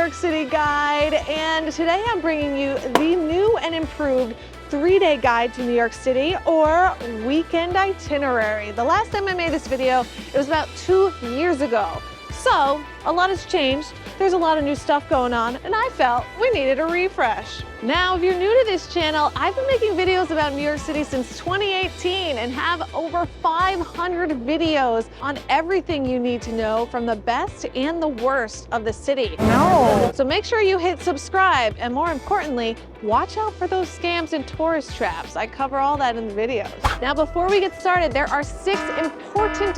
York City guide, and today I'm bringing you the new and improved 3-day guide to New York City, or weekend itinerary. The last time I made this video, it was about 2 years ago. So a lot has changed. There's a lot of new stuff going on, and I felt we needed a refresh. Now, if you're new to this channel, I've been making videos about New York City since 2018 and have over 500 videos on everything you need to know, from the best and the worst of the city. No. So make sure you hit subscribe, and more importantly, watch out for those scams and tourist traps. I cover all that in the videos. Now, before we get started, there are 6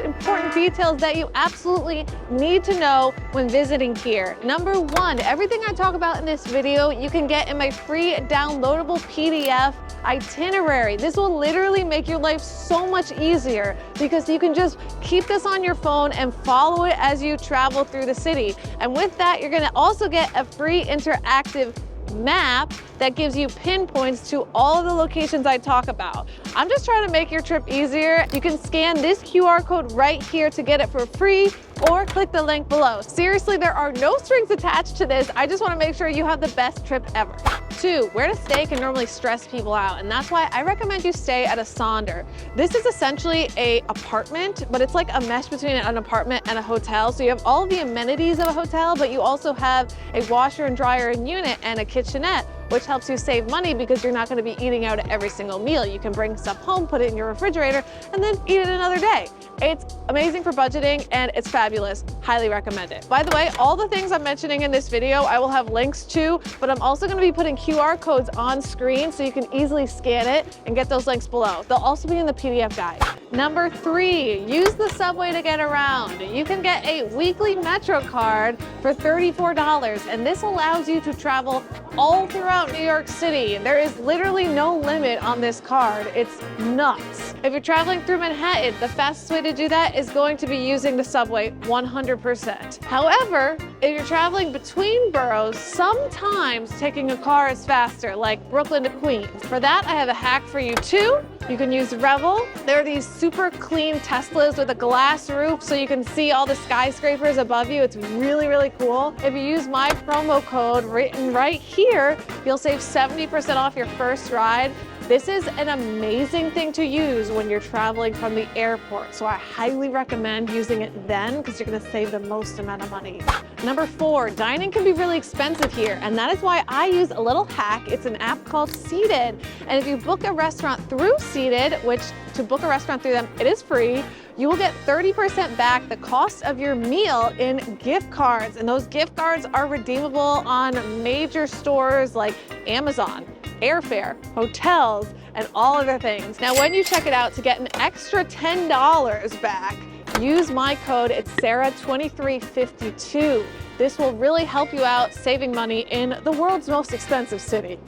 important details that you absolutely need to know when visiting here. Number 1, everything I talk about in this video, you can get in my free downloadable PDF itinerary. This will literally make your life so much easier because you can just keep this on your phone and follow it as you travel through the city. And with that, you're gonna also get a free interactive map that gives you pinpoints to all of the locations I talk about. I'm just trying to make your trip easier. You can scan this QR code right here to get it for free, or click the link below. Seriously, there are no strings attached to this. I just want to make sure you have the best trip ever. 2, where to stay can normally stress people out, and that's why I recommend you stay at a Sonder. This is essentially an apartment, but it's like a mesh between an apartment and a hotel. So you have all the amenities of a hotel, but you also have a washer and dryer and unit and a kitchenette, which helps you save money because you're not going to be eating out at every single meal. You can bring stuff home, put it in your refrigerator, and then eat it another day. It's amazing for budgeting, and it's fabulous. Highly recommend it. By the way, all the things I'm mentioning in this video, I will have links to, but I'm also going to be putting QR codes on screen so you can easily scan it and get those links below. They'll also be in the PDF guide. Number 3, use the subway to get around. You can get a weekly Metro card for $34, and this allows you to travel all throughout New York City. There is literally no limit on this card. It's nuts. If you're traveling through Manhattan, the fastest way to do that is going to be using the subway 100%. However, if you're traveling between boroughs, sometimes taking a car is faster, like Brooklyn to Queens. For that, I have a hack for you too. You can use Revel. There are these super clean Teslas with a glass roof so you can see all the skyscrapers above you. It's really, really cool. If you use my promo code written right here, you'll save 70% off your first ride. This is an amazing thing to use when you're traveling from the airport, so I highly recommend using it then because you're gonna save the most amount of money. Number 4, dining can be really expensive here, and that is why I use a little hack. It's an app called Seated, and if you book a restaurant through Seated, which to book a restaurant through them, it is free, you will get 30% back the cost of your meal in gift cards, and those gift cards are redeemable on major stores like Amazon, airfare, hotels, and all other things. Now, when you check it out, to get an extra $10 back, use my code. It's SARAH2352. This will really help you out saving money in the world's most expensive city.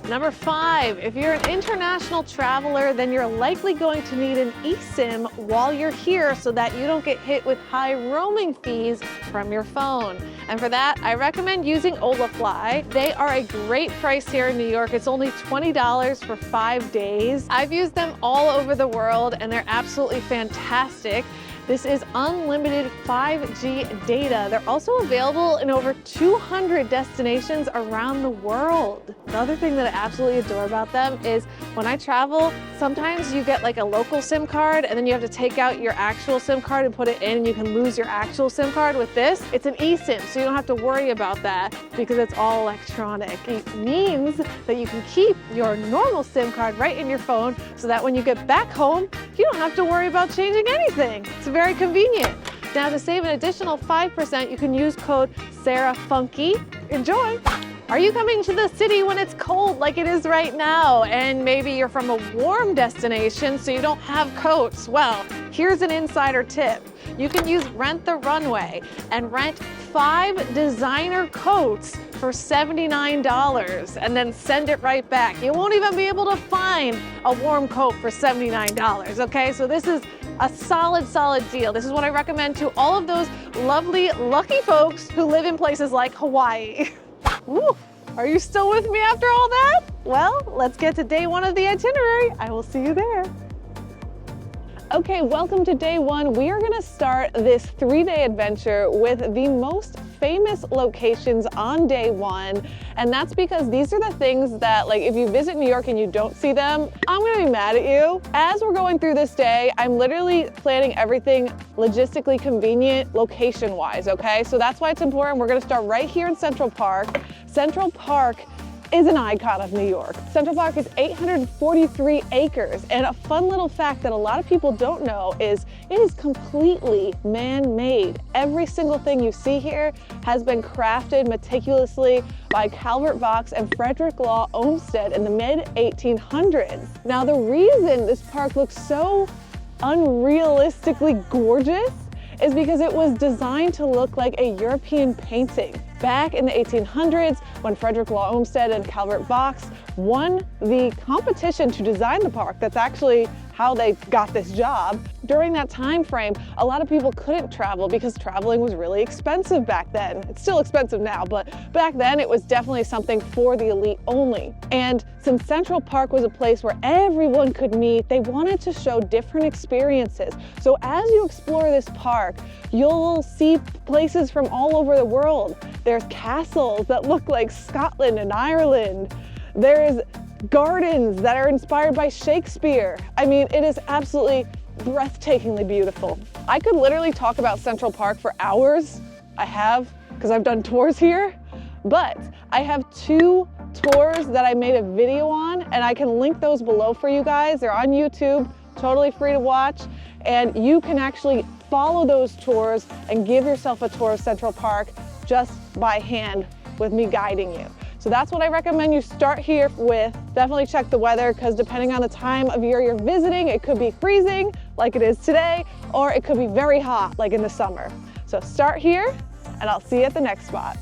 Number 5, if you're an international traveler, then you're likely going to need an eSIM while you're here so that you don't get hit with high roaming fees from your phone. And for that, I recommend using Olafly. They are a great price here in New York. It's only $20 for 5 days. I've used them all over the world, and they're absolutely fantastic. This is unlimited 5G data. They're also available in over 200 destinations around the world. The other thing that I absolutely adore about them is when I travel, sometimes you get like a local SIM card and then you have to take out your actual SIM card and put it in, and you can lose your actual SIM card. With this, it's an eSIM, so you don't have to worry about that because it's all electronic. It means that you can keep your normal SIM card right in your phone so that when you get back home, you don't have to worry about changing anything. It's very convenient. Now, to save an additional 5%, you can use code SARAHFUNKY. Enjoy! Are you coming to the city when it's cold like it is right now? And maybe you're from a warm destination so you don't have coats. Well, here's an insider tip. You can use Rent the Runway and rent 5 designer coats for $79 and then send it right back. You won't even be able to find a warm coat for $79, okay? So this is a solid deal. This is what I recommend to all of those lovely, lucky folks who live in places like Hawaii. Woo. Are you still with me after all that? Well, let's get to day 1 of the itinerary. I will see you there. Okay, welcome to day one. We are gonna start this 3-day adventure with the most famous locations on day one. And that's because these are the things that, like, if you visit New York and you don't see them, I'm gonna be mad at you. As we're going through this day, I'm literally planning everything logistically convenient, location-wise, okay? So that's why it's important. We're gonna start right here in Central Park. Central Park is an icon of New York. Central Park is 843 acres, and a fun little fact that a lot of people don't know is it is completely man-made. Every single thing you see here has been crafted meticulously by Calvert Vaux and Frederick Law Olmsted in the mid-1800s. Now, the reason this park looks so unrealistically gorgeous is because it was designed to look like a European painting. Back in the 1800s, when Frederick Law Olmsted and Calvert Vaux won the competition to design the park, that's actually how they got this job. During that time frame, a lot of people couldn't travel because traveling was really expensive back then. It's still expensive now, but back then it was definitely something for the elite only. And since Central Park was a place where everyone could meet, they wanted to show different experiences. So as you explore this park, you'll see places from all over the world. There's castles that look like Scotland and Ireland. There's gardens that are inspired by Shakespeare. I mean, it is absolutely breathtakingly beautiful. I could literally talk about Central Park for hours. I have, because I've done tours here, but I have 2 tours that I made a video on, and I can link those below for you guys. They're on YouTube, totally free to watch, and you can actually follow those tours and give yourself a tour of Central Park just by hand with me guiding you. So that's what I recommend you start here with. Definitely check the weather, because depending on the time of year you're visiting, it could be freezing like it is today, or it could be very hot like in the summer. So start here, and I'll see you at the next spot.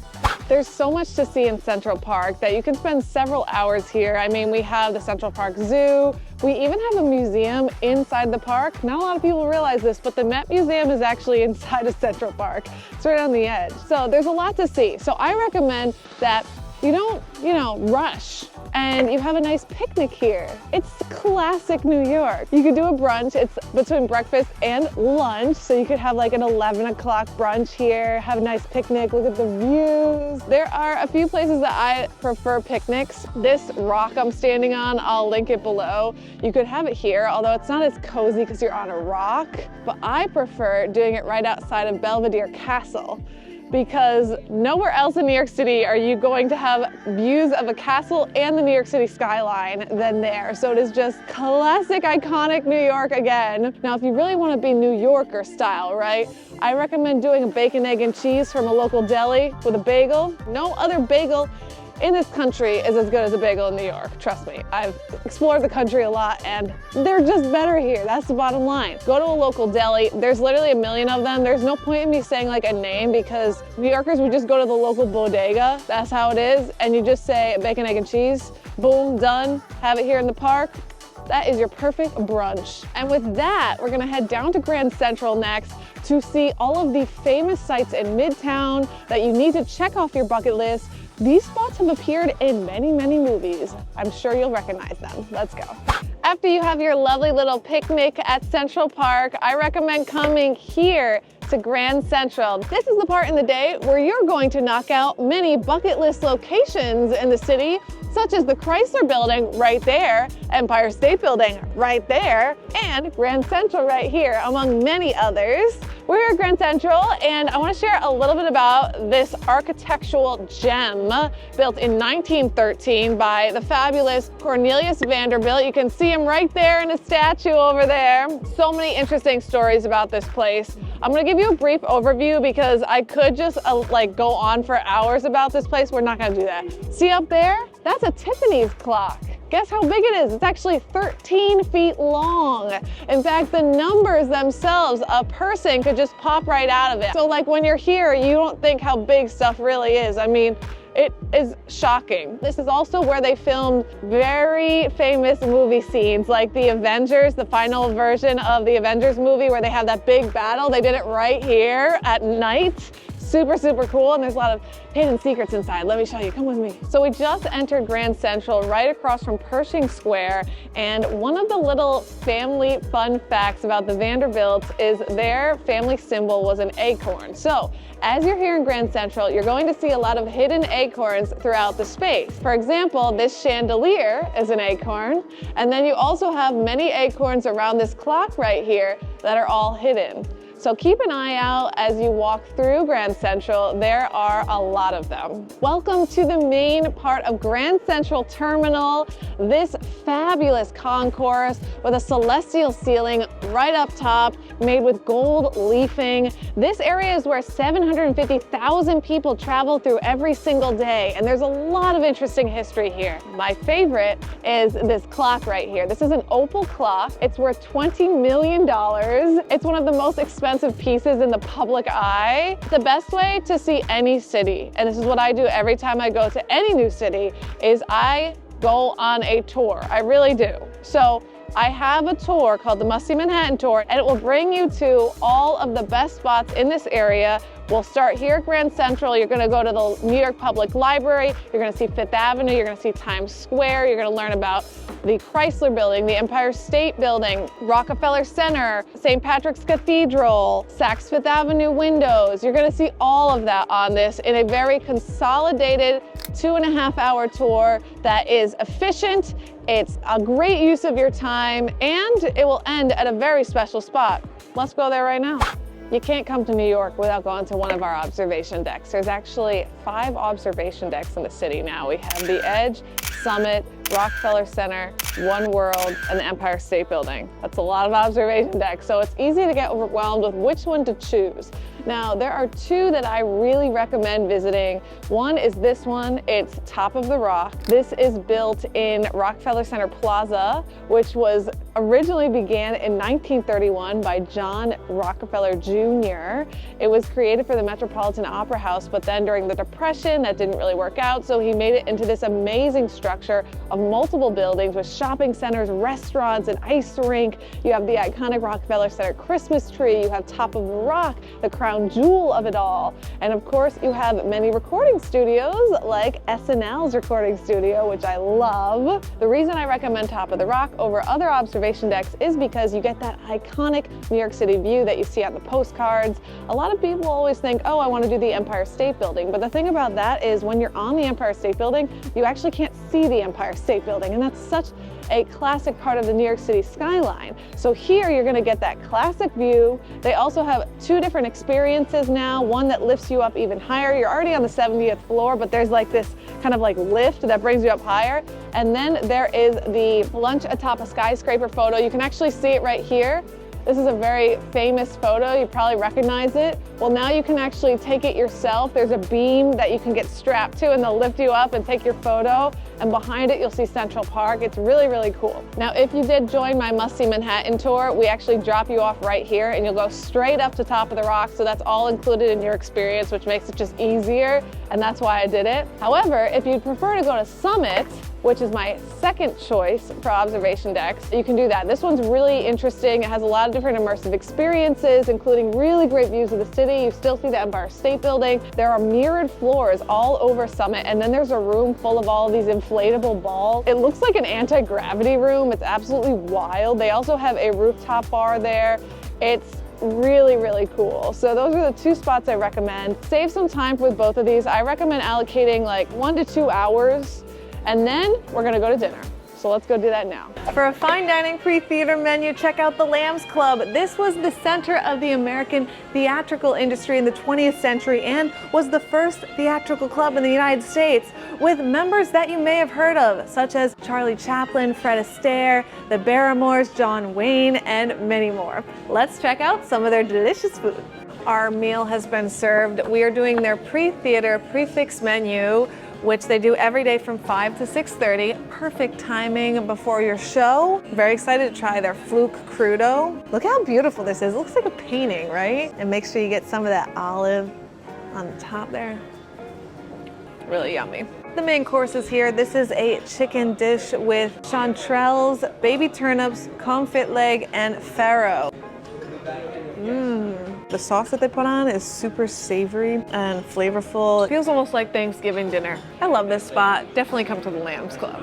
There's so much to see in Central Park that you can spend several hours here. I mean, we have the Central Park Zoo. We even have a museum inside the park. Not a lot of people realize this, but the Met Museum is actually inside of Central Park. It's right on the edge. So there's a lot to see. So I recommend that you don't, rush, and you have a nice picnic here. It's classic New York. You could do a brunch. It's between breakfast and lunch, so you could have like an 11 o'clock brunch here, have a nice picnic, look at the views. There are a few places that I prefer picnics. This rock I'm standing on, I'll link it below. You could have it here, although it's not as cozy because you're on a rock, but I prefer doing it right outside of Belvedere Castle, because nowhere else in New York City are you going to have views of a castle and the New York City skyline than there. So it is just classic, iconic New York again. Now, if you really want to be New Yorker style, right, I recommend doing a bacon, egg, and cheese from a local deli with a bagel. No other bagel in this country is as good as a bagel in New York. Trust me, I've explored the country a lot, and they're just better here. That's the bottom line. Go to a local deli. There's literally a million of them. There's no point in me saying like a name, because New Yorkers would just go to the local bodega. That's how it is. And you just say bacon, egg, and cheese. Boom, done. Have it here in the park. That is your perfect brunch. And with that, we're gonna head down to Grand Central next to see all of the famous sites in Midtown that you need to check off your bucket list. These spots have appeared in many, many movies. I'm sure you'll recognize them. Let's go. After you have your lovely little picnic at Central Park, I recommend coming here to Grand Central. This is the part in the day where you're going to knock out many bucket list locations in the city, such as the Chrysler Building right there, Empire State Building right there, and Grand Central right here, among many others. We're at Grand Central, and I want to share a little bit about this architectural gem built in 1913 by the fabulous Cornelius Vanderbilt. You can see him right there in a statue over there. So many interesting stories about this place. I'm going to give you a brief overview because I could just go on for hours about this place. We're not going to do that. See up there? That's a Tiffany's clock. Guess how big it is? It's actually 13 feet long. In fact, the numbers themselves, a person could just pop right out of it. So like when you're here, you don't think how big stuff really is. I mean, it is shocking. This is also where they filmed very famous movie scenes like the Avengers, the final version of the Avengers movie where they have that big battle. They did it right here at night. Super, super cool. And there's a lot of hidden secrets inside. Let me show you, come with me. So we just entered Grand Central right across from Pershing Square, and one of the little family fun facts about the Vanderbilts is their family symbol was an acorn. So as you're here in Grand Central, you're going to see a lot of hidden acorns throughout the space. For example, this chandelier is an acorn, and then you also have many acorns around this clock right here that are all hidden. So keep an eye out as you walk through Grand Central. There are a lot of them. Welcome to the main part of Grand Central Terminal. This fabulous concourse with a celestial ceiling right up top, made with gold leafing. This area is where 750,000 people travel through every single day, and there's a lot of interesting history here. My favorite is this clock right here. This is an opal clock. It's worth $20 million. It's one of the most expensive pieces in the public eye. The best way to see any city, and this is what I do every time I go to any new city, is I go on a tour. I really do. So I have a tour called the Must See Manhattan Tour, and it will bring you to all of the best spots in this area. We'll start here at Grand Central. You're gonna go to the New York Public Library. You're gonna see Fifth Avenue. You're gonna see Times Square. You're gonna learn about the Chrysler Building, the Empire State Building, Rockefeller Center, St. Patrick's Cathedral, Saks Fifth Avenue windows. You're gonna see all of that on this in a very consolidated 2.5-hour tour that is efficient. It's a great use of your time, and it will end at a very special spot. Let's go there right now. You can't come to New York without going to one of our observation decks. There's actually 5 observation decks in the city now. We have the Edge, Summit, Rockefeller Center, One World, and the Empire State Building. That's a lot of observation decks, so it's easy to get overwhelmed with which one to choose. Now, there are 2 that I really recommend visiting. One is this one. It's Top of the Rock. This is built in Rockefeller Center Plaza, which was originally began in 1931 by John Rockefeller Jr. It was created for the Metropolitan Opera House, but then during the Depression, that didn't really work out, so he made it into this amazing structure of multiple buildings with shopping centers, restaurants, an ice rink. You have the iconic Rockefeller Center Christmas tree. You have Top of the Rock, the crown jewel of it all. And of course, you have many recording studios like SNL's recording studio, which I love. The reason I recommend Top of the Rock over other observation decks is because you get that iconic New York City view that you see on the postcards. A lot of people always think, oh, I want to do the Empire State Building. But the thing about that is when you're on the Empire State Building, you actually can't see the Empire State Building. And that's such a classic part of the New York City skyline. So here you're gonna get that classic view. They also have 2 different experiences now, one that lifts you up even higher. You're already on the 70th floor, but there's like this kind of like lift that brings you up higher. And then there is the lunch atop a skyscraper photo. You can actually see it right here. This is a very famous photo. You probably recognize it. Well, now you can actually take it yourself. There's a beam that you can get strapped to, and they'll lift you up and take your photo. And behind it, you'll see Central Park. It's really, really cool. Now, if you did join my Must See Manhattan tour, we actually drop you off right here, and you'll go straight up to Top of the Rock. So that's all included in your experience, which makes it just easier. And that's why I did it. However, if you'd prefer to go to Summit, which is my second choice for observation decks, you can do that. This one's really interesting. It has a lot of different immersive experiences, including really great views of the city. You still see the Empire State Building. There are mirrored floors all over Summit, and then there's a room full of all of these inflatable balls. It looks like an anti-gravity room. It's absolutely wild. They also have a rooftop bar there. It's really, really cool. So those are the 2 spots I recommend. Save some time with both of these. I recommend allocating like 1 to 2 hours, and then we're gonna go to dinner. So let's go do that now. For a fine dining pre-theater menu, check out the Lambs Club. This was the center of the American theatrical industry in the 20th century and was the first theatrical club in the United States, with members that you may have heard of, such as Charlie Chaplin, Fred Astaire, the Barrymores, John Wayne, and many more. Let's check out some of their delicious food. Our meal has been served. We are doing their pre-theater prefix menu, which they do every day from 5 to 6:30. Perfect timing before your show. Very excited to try their fluke crudo. Look how beautiful this is. It looks like a painting, right? And make sure you get some of that olive on the top there. Really yummy. The main courses here. This is a chicken dish with chanterelles, baby turnips, confit leg, and farro. The sauce that they put on is super savory and flavorful. It feels almost like Thanksgiving dinner. I love this spot. Definitely come to the Lambs Club.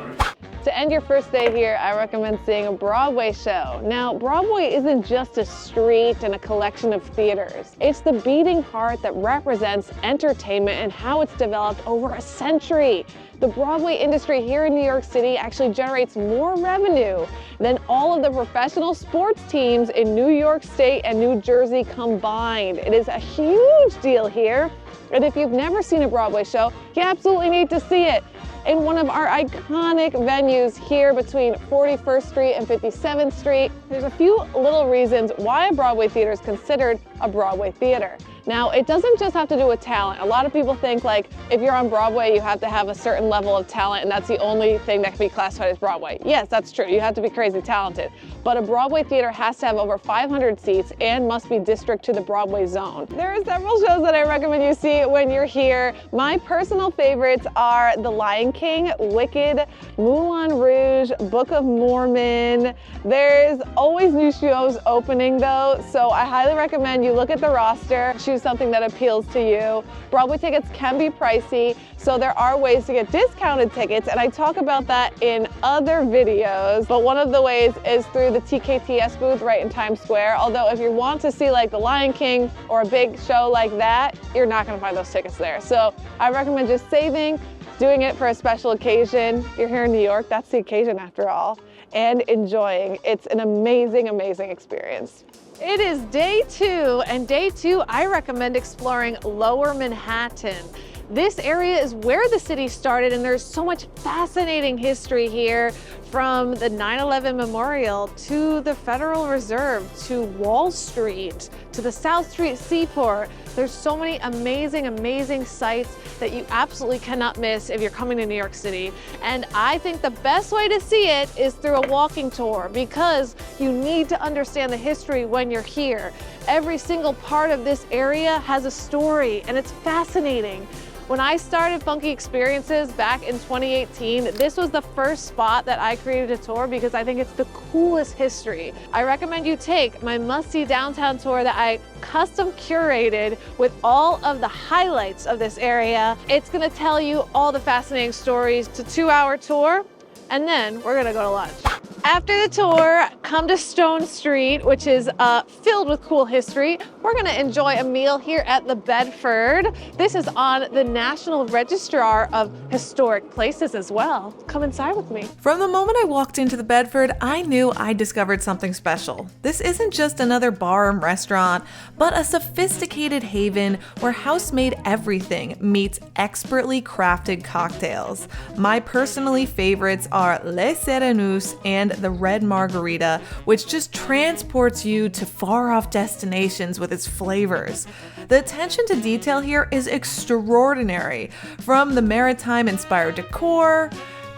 To end your first day here, I recommend seeing a Broadway show. Now, Broadway isn't just a street and a collection of theaters. It's the beating heart that represents entertainment and how it's developed over a century. The Broadway industry here in New York City actually generates more revenue than all of the professional sports teams in New York State and New Jersey combined. It is a huge deal here. And if you've never seen a Broadway show, you absolutely need to see it in one of our iconic venues here between 41st Street and 57th Street. There's a few little reasons why a Broadway theater is considered a Broadway theater. Now, it doesn't just have to do with talent. A lot of people think like if you're on Broadway, you have to have a certain level of talent and that's the only thing that can be classified as Broadway. Yes, that's true. You have to be crazy talented. But a Broadway theater has to have over 500 seats and must be district to the Broadway zone. There are several shows that I recommend you see when you're here. My personal favorites are The Lion King, Wicked, Moulin Rouge, Book of Mormon. There's always new shows opening though, so I highly recommend you look at the roster, choose something that appeals to you. Broadway tickets can be pricey, so there are ways to get discounted tickets, and I talk about that in other videos, but one of the ways is through the TKTS booth right in Times Square. Although if you want to see like The Lion King or a big show like that, you're not gonna find those tickets there. So I recommend just saving, doing it for a special occasion. You're here in New York, that's the occasion after all, and enjoying. It's an amazing, amazing experience. It is day 2, and day 2, I recommend exploring Lower Manhattan. This area is where the city started, and there's so much fascinating history here, from the 9/11 Memorial to the Federal Reserve to Wall Street to the South Street Seaport. There's so many amazing, amazing sites that you absolutely cannot miss if you're coming to New York City. And I think the best way to see it is through a walking tour, because you need to understand the history when you're here. Every single part of this area has a story, and it's fascinating. When I started Funky Experiences back in 2018, this was the first spot that I created a tour because I think it's the coolest history. I recommend you take my must-see downtown tour that I custom curated with all of the highlights of this area. It's gonna tell you all the fascinating stories. It's a 2-hour tour, and then we're gonna go to lunch. After the tour, come to Stone Street, which is filled with cool history. We're gonna enjoy a meal here at the Bedford. This is on the National Registrar of Historic Places as well. Come inside with me. From the moment I walked into the Bedford, I knew I discovered something special. This isn't just another bar and restaurant, but a sophisticated haven where house-made everything meets expertly crafted cocktails. My personally favorites are Les Serenus and the Red Margarita, which just transports you to far-off destinations with its flavors. The attention to detail here is extraordinary, from the maritime-inspired decor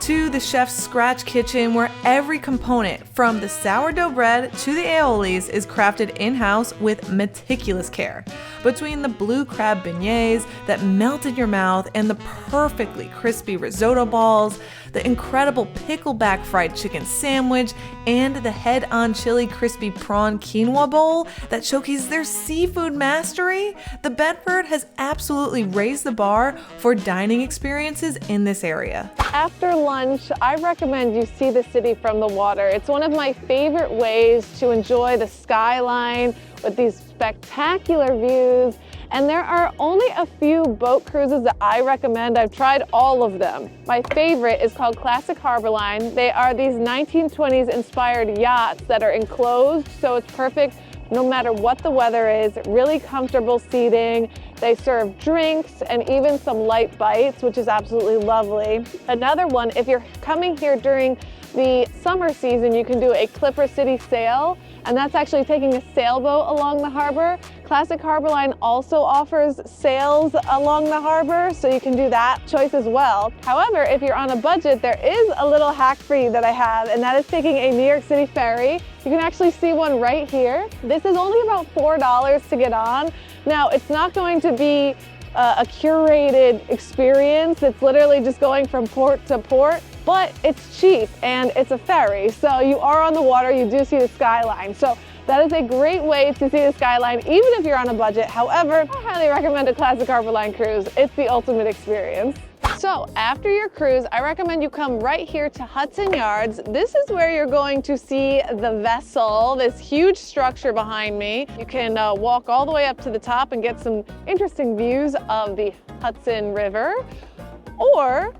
to the chef's scratch kitchen, where every component, from the sourdough bread to the aiolis, is crafted in-house with meticulous care. Between the blue crab beignets that melt in your mouth and the perfectly crispy risotto balls, the incredible pickleback fried chicken sandwich, and the head-on chili crispy prawn quinoa bowl that showcase their seafood mastery, the Bedford has absolutely raised the bar for dining experiences in this area. After lunch, I recommend you see the city from the water. It's one of my favorite ways to enjoy the skyline with these spectacular views. And there are only a few boat cruises that I recommend. I've tried all of them. My favorite is called Classic Harbor Line. They are these 1920s inspired yachts that are enclosed, so it's perfect no matter what the weather is. Really comfortable seating. They serve drinks and even some light bites, which is absolutely lovely. Another one, if you're coming here during the summer season, you can do a Clipper City sail, and that's actually taking a sailboat along the harbor. Classic Harbor Line also offers sails along the harbor, so you can do that choice as well. However, if you're on a budget, there is a little hack for you that I have, and that is taking a New York City ferry. You can actually see one right here. This is only about $4 to get on. Now, it's not going to be a curated experience. It's literally just going from port to port, but it's cheap and it's a ferry. So you are on the water, you do see the skyline. So That is a great way to see the skyline, even if you're on a budget. However, I highly recommend a classic Harbor Line cruise. It's the ultimate experience. So after your cruise, I recommend you come right here to Hudson Yards. This is where you're going to see the vessel, this huge structure behind me. You can walk all the way up to the top and get some interesting views of the Hudson River. Or,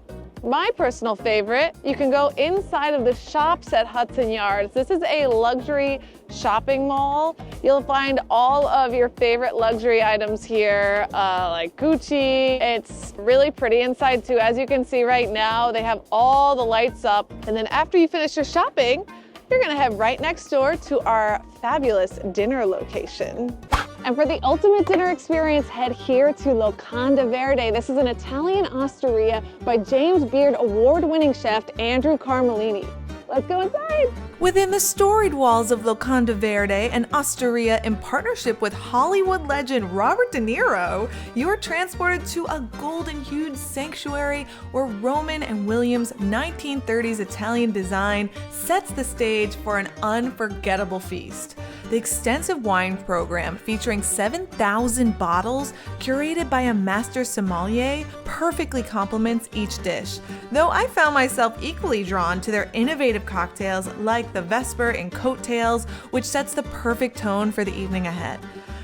my personal favorite, you can go inside of the shops at Hudson Yards. This is a luxury shopping mall. You'll find all of your favorite luxury items here, like Gucci. It's really pretty inside too. As you can see right now, they have all the lights up. And then after you finish your shopping, you're gonna head right next door to our fabulous dinner location. And for the ultimate dinner experience, head here to Loanda Verde. This is an Italian osteria by James Beard award-winning chef Andrew Carmelini. Let's go inside. Within the storied walls of Loanda Verde, an osteria in partnership with Hollywood legend Robert De Niro, you are transported to a golden-hued sanctuary where Roman and Williams' 1930s Italian design sets the stage for an unforgettable feast. The extensive wine program, featuring 7,000 bottles, curated by a master sommelier, perfectly complements each dish. Though I found myself equally drawn to their innovative cocktails like the Vesper and Coattails, which sets the perfect tone for the evening ahead.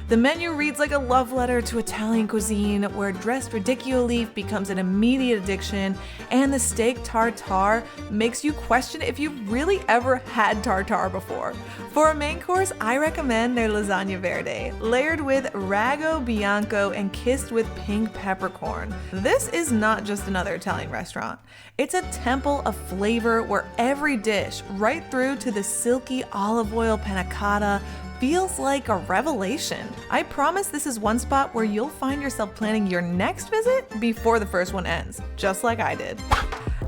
The menu reads like a love letter to Italian cuisine, where dressed ridiculously becomes an immediate addiction, and the steak tartare makes you question if you've really ever had tartare before. For a main course, I recommend their lasagna verde, layered with rago bianco and kissed with pink peppercorn. This is not just another Italian restaurant. It's a temple of flavor where every dish, right through to the silky olive oil panna cotta, feels like a revelation. I promise this is one spot where you'll find yourself planning your next visit before the first one ends, just like I did.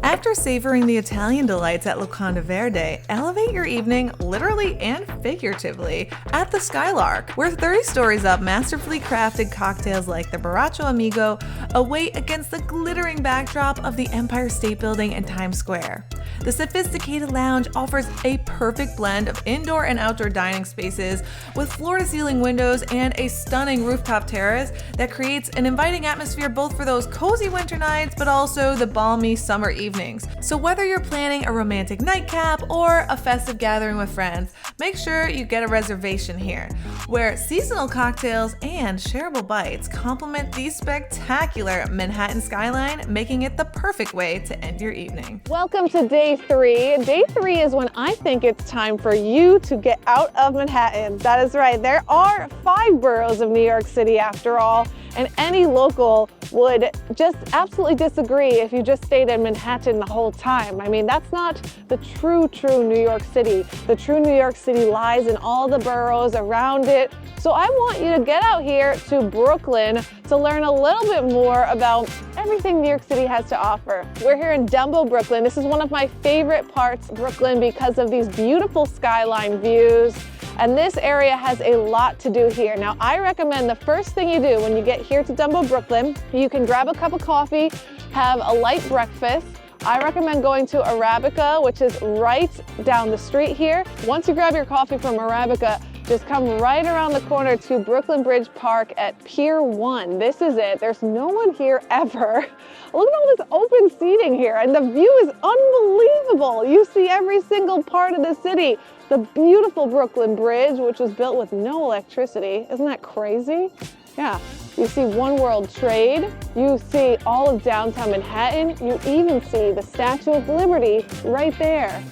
After savoring the Italian delights at Loanda Verde, elevate your evening literally and figuratively at the Skylark, where 30 stories up, masterfully crafted cocktails like the Borracho Amigo await against the glittering backdrop of the Empire State Building and Times Square. The sophisticated lounge offers a perfect blend of indoor and outdoor dining spaces with floor-to-ceiling windows and a stunning rooftop terrace that creates an inviting atmosphere both for those cozy winter nights but also the balmy summer evenings. So whether you're planning a romantic nightcap or a festive gathering with friends, make sure you get a reservation here, where seasonal cocktails and shareable bites complement the spectacular Manhattan skyline, making it the perfect way to end your evening. Welcome to day 3. Day 3 is when I think it's time for you to get out of Manhattan. That is right. There are 5 boroughs of New York City after all, and any local would just absolutely disagree if you just stayed in Manhattan the whole time. I mean, that's not the true New York City. The true New York City lies in all the boroughs around it. So I want you to get out here to Brooklyn to learn a little bit more about everything New York City has to offer. We're here in Dumbo Brooklyn. This is one of my favorite parts of Brooklyn because of these beautiful skyline views. And this area has a lot to do here. Now, I recommend the first thing you do when you get here to Dumbo Brooklyn, you can grab a cup of coffee, have a light breakfast. I recommend going to Arabica, which is right down the street here. Once you grab your coffee from Arabica, just come right around the corner to Brooklyn Bridge Park at Pier 1. This is it. There's no one here ever. Look at all this open seating here, and the view is unbelievable. You see every single part of the city. The beautiful Brooklyn Bridge, which was built with no electricity. Isn't that crazy? Yeah. You see One World Trade. You see all of downtown Manhattan. You even see the Statue of Liberty right there.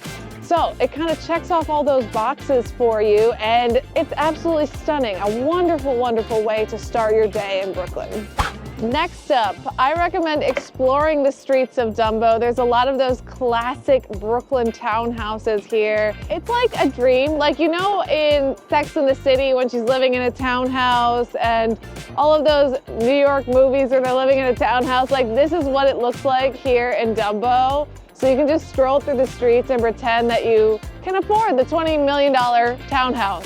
So it kind of checks off all those boxes for you, and it's absolutely stunning. A wonderful, wonderful way to start your day in Brooklyn. Next up, I recommend exploring the streets of Dumbo. There's a lot of those classic Brooklyn townhouses here. It's like a dream. Like, you know, in Sex and the City when she's living in a townhouse, and all of those New York movies where they're living in a townhouse, like this is what it looks like here in Dumbo. So you can just stroll through the streets and pretend that you can afford the $20 million townhouse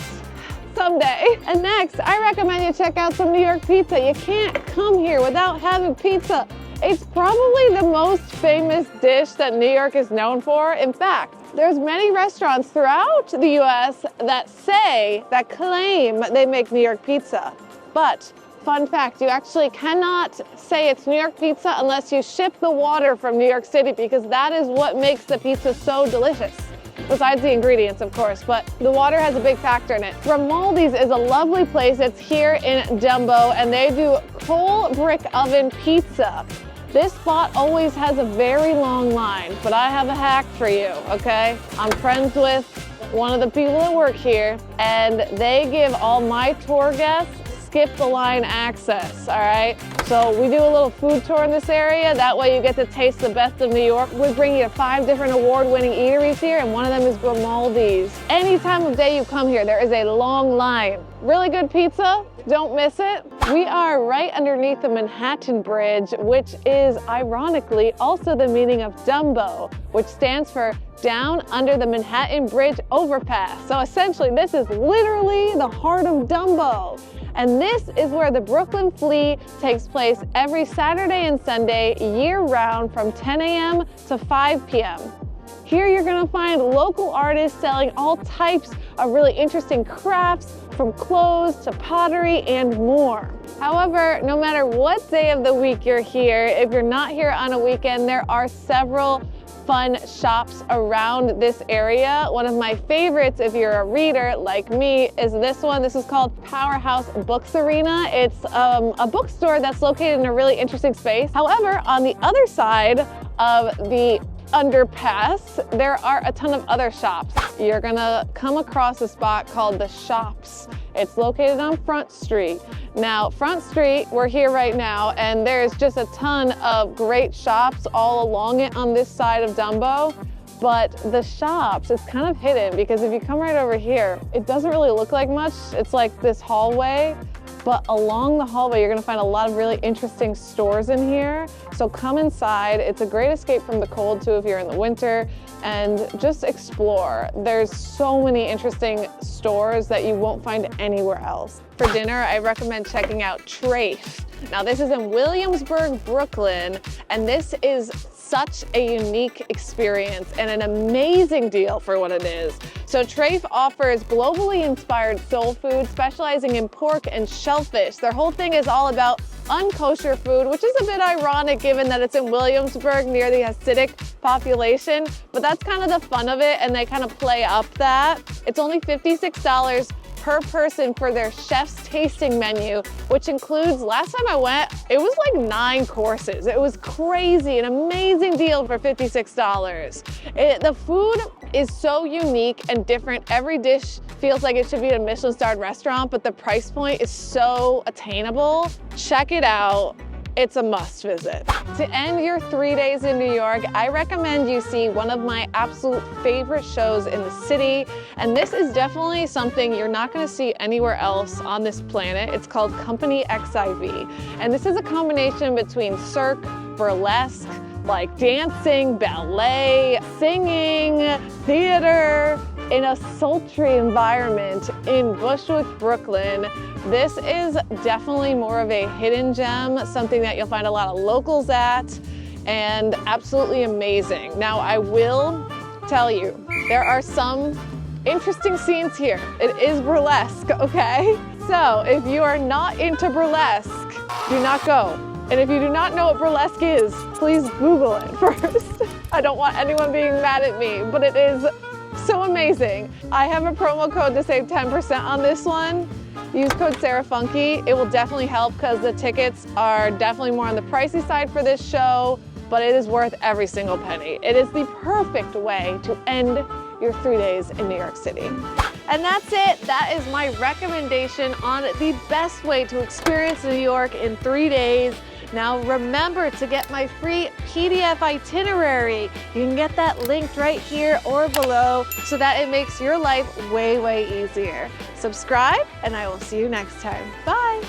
someday. And next, I recommend you check out some New York pizza. You can't come here without having pizza. It's probably the most famous dish that New York is known for. In fact, There's many restaurants throughout the US that claim they make New York pizza. But fun fact, you actually cannot say it's New York pizza unless you ship the water from New York City, because that is what makes the pizza so delicious. Besides the ingredients, of course, but the water has a big factor in it. Grimaldi's is a lovely place. It's here in Dumbo, and they do coal brick oven pizza. This spot always has a very long line, but I have a hack for you, okay? I'm friends with one of the people that work here, and they give all my tour guests skip the line access, all right? So we do a little food tour in this area. That way you get to taste the best of New York. We bring you to 5 different award-winning eateries here, and one of them is Grimaldi's. Any time of day you come here, there is a long line. Really good pizza, don't miss it. We are right underneath the Manhattan Bridge, which is ironically also the meaning of Dumbo, which stands for down under the Manhattan Bridge overpass. So essentially this is literally the heart of Dumbo. And this is where the Brooklyn Flea takes place every Saturday and Sunday year-round from 10 a.m. to 5 p.m. Here you're gonna find local artists selling all types of really interesting crafts, from clothes to pottery and more. However, no matter what day of the week you're here, if you're not here on a weekend, there are several fun shops around this area. One of my favorites, if you're a reader like me, is this one. This is called Powerhouse Books Arena. It's a bookstore that's located in a really interesting space. However, on the other side of the underpass, there are a ton of other shops. You're gonna come across a spot called The Shops. It's located on Front Street. Now, Front Street, we're here right now, and there's just a ton of great shops all along it on this side of Dumbo. But the shops is kind of hidden, because if you come right over here, it doesn't really look like much. It's like this hallway. But along the hallway, you're gonna find a lot of really interesting stores in here. So come inside. It's a great escape from the cold too if you're in the winter, and just explore. There's so many interesting stores that you won't find anywhere else. For dinner, I recommend checking out Trfe. Now this is in Williamsburg, Brooklyn, and this is such a unique experience and an amazing deal for what it is. So Trfe offers globally inspired soul food, specializing in pork and shellfish. Their whole thing is all about unkosher food, which is a bit ironic given that it's in Williamsburg near the Hasidic population, but that's kind of the fun of it, and they kind of play up that. It's only $56 per person for their chef's tasting menu, which includes, last time I went, it was like 9 courses. It was crazy, an amazing deal for $56. The food is so unique and different. Every dish feels like it should be a Michelin-starred restaurant, but the price point is so attainable. Check it out. It's a must visit. To end your 3 days in New York, I recommend you see one of my absolute favorite shows in the city. And this is definitely something you're not gonna see anywhere else on this planet. It's called Company XIV. And this is a combination between cirque, burlesque, like dancing, ballet, singing, theater, in a sultry environment in Bushwick, Brooklyn. This is definitely more of a hidden gem, something that you'll find a lot of locals at, and absolutely amazing. Now, I will tell you, there are some interesting scenes here. It is burlesque, okay? So if you are not into burlesque, do not go. And if you do not know what burlesque is, please Google it first. I don't want anyone being mad at me, but it is so amazing. I have a promo code to save 10% on this one. Use code SARAHFUNKY. It will definitely help because the tickets are definitely more on the pricey side for this show, but it is worth every single penny. It is the perfect way to end your 3 days in New York City. And that's it. That is my recommendation on the best way to experience New York in 3 days. Now remember to get my free PDF itinerary. You can get that linked right here or below so that it makes your life way, way easier. Subscribe, and I will see you next time. Bye.